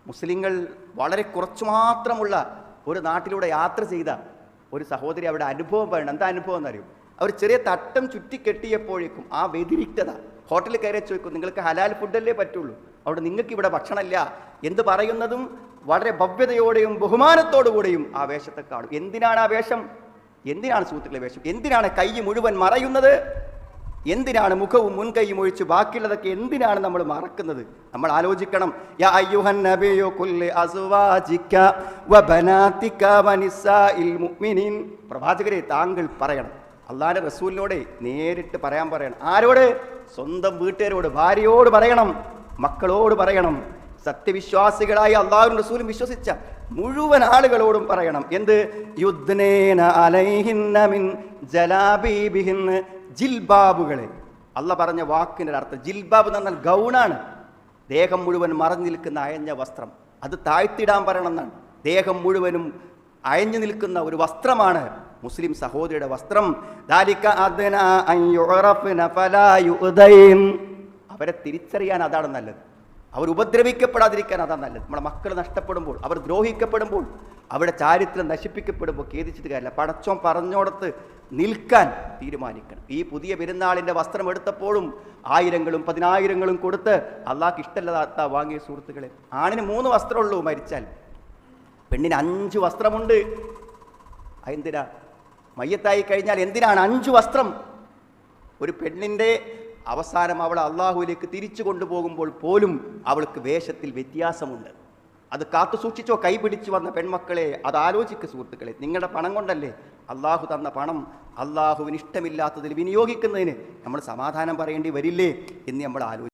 മുസ്ലിങ്ങൾ വളരെ കുറച്ചു മാത്രമുള്ള ഒരു നാട്ടിലൂടെ യാത്ര ചെയ്ത ഒരു സഹോദരി അവിടെ അനുഭവം പറയണം. എന്താ അനുഭവം എന്നറിയും? അവർ ചെറിയ തട്ടം ചുറ്റിക്കെട്ടിയപ്പോഴേക്കും ആ വ്യതിരിക്തത, ഹോട്ടലിൽ കയറി ചോദിക്കും, നിങ്ങൾക്ക് ഹലാൽ ഫുഡല്ലേ പറ്റുള്ളൂ, അവിടെ നിങ്ങൾക്ക് ഇവിടെ ഭക്ഷണമില്ല എന്ന് പറയുന്നതും വളരെ ഭവ്യതയോടെയും ബഹുമാനത്തോടുകൂടെയും ആ വേഷത്തെ കാണും. എന്തിനാണ് ആ വേഷം? എന്തിനാണ് സുഹൃത്തുക്കളെ വേഷം? എന്തിനാണ് കൈ മുഴുവൻ മറയുന്നത്? എന്തിനാണ് മുഖവും മുൻകൈയും ഒഴിച്ച് ബാക്കിയുള്ളതൊക്കെ എന്തിനാണ് നമ്മൾ മറക്കുന്നത്? നമ്മൾ ആലോചിക്കണം. യാ അയ്യുഹൻ നബിയു കുല്ലി അസ്വാജിക വബനാതിക വനിസാഇൽ മുഅ്മിനീൻ. പ്രവാചകരെ, താങ്കൾ പറയണം. അല്ലാഹുവിന്റെ റസൂലിനോട് നേരിട്ട് പറയാൻ പറയണം. ആരോട്? സ്വന്തം വീട്ടുകാരോട്, ഭാര്യയോട് പറയണം, മക്കളോട് പറയണം. സത്യവിശ്വാസികളായ അല്ലാഹുവിന്റെ റസൂലും വിശ്വസിച്ച മുഴുവൻ ആളുകളോടും പറയണം. എന്ത്? യുദ്നേന അലൈഹിന്ന മിൻ ജലാബീബിഹിന്ന. ജിൽബാബുകളെ, അല്ല പറഞ്ഞ വാക്കിൻ്റെ അർത്ഥം ജിൽബാബ് എന്ന് പറഞ്ഞാൽ ഗൗണാണ്. ദേഹം മുഴുവൻ മറഞ്ഞു നിൽക്കുന്ന അയഞ്ഞ വസ്ത്രം, അത് താഴ്ത്തിടാൻ പറയണം എന്നാണ്. ദേഹം മുഴുവനും അയഞ്ഞു നിൽക്കുന്ന ഒരു വസ്ത്രമാണ് മുസ്ലിം സഹോദരിയുടെ വസ്ത്രം. അവരെ തിരിച്ചറിയാൻ അതാണ് നല്ലത്. അവർ ഉപദ്രവിക്കപ്പെടാതിരിക്കാൻ അതാണ് നല്ലത്. നമ്മുടെ മക്കൾ നഷ്ടപ്പെടുമ്പോൾ, അവർ ദ്രോഹിക്കപ്പെടുമ്പോൾ, അവരുടെ ചാരിത്രം നശിപ്പിക്കപ്പെടുമ്പോൾ ഖേദിച്ചിട്ട് കാര്യമില്ല. പടച്ചോൻ പറഞ്ഞോടത്ത് നിൽക്കാൻ തീരുമാനിക്കണം. ഈ പുതിയ പെരുന്നാളിൻ്റെ വസ്ത്രം എടുത്തപ്പോഴും 1000ങ്ങളും 10,000ങ്ങളും കൊടുത്ത് അള്ളാഹ്ക്ക് ഇഷ്ടമില്ലാത്ത വാങ്ങിയ സുഹൃത്തുക്കളെ. ആണിന് 3 വസ്ത്രമുള്ളൂ മരിച്ചാൽ, പെണ്ണിന് 5 വസ്ത്രമുണ്ട്. എന്തിനാ? മയ്യത്തായി കഴിഞ്ഞാൽ എന്തിനാണ് 5 വസ്ത്രം? ഒരു പെണ്ണിൻ്റെ അവസാനം അവൾ അള്ളാഹുവിലേക്ക് തിരിച്ചു കൊണ്ടുപോകുമ്പോൾ പോലും അവൾക്ക് വേഷത്തിൽ വ്യത്യാസമുണ്ട്. അത് കാത്തു സൂക്ഷിച്ചോ? കൈപിടിച്ചു വന്ന പെൺമക്കളെ, അത് ആലോചിക്കുക സുഹൃത്തുക്കളെ. നിങ്ങളുടെ പണം കൊണ്ടല്ലേ അള്ളാഹു തന്ന പണം അള്ളാഹുവിന് ഇഷ്ടമില്ലാത്തതിൽ വിനിയോഗിക്കുന്നതിന് നമ്മൾ സമാധാനം പറയേണ്ടി വരില്ലേ എന്ന് നമ്മൾ ആലോചിക്കും.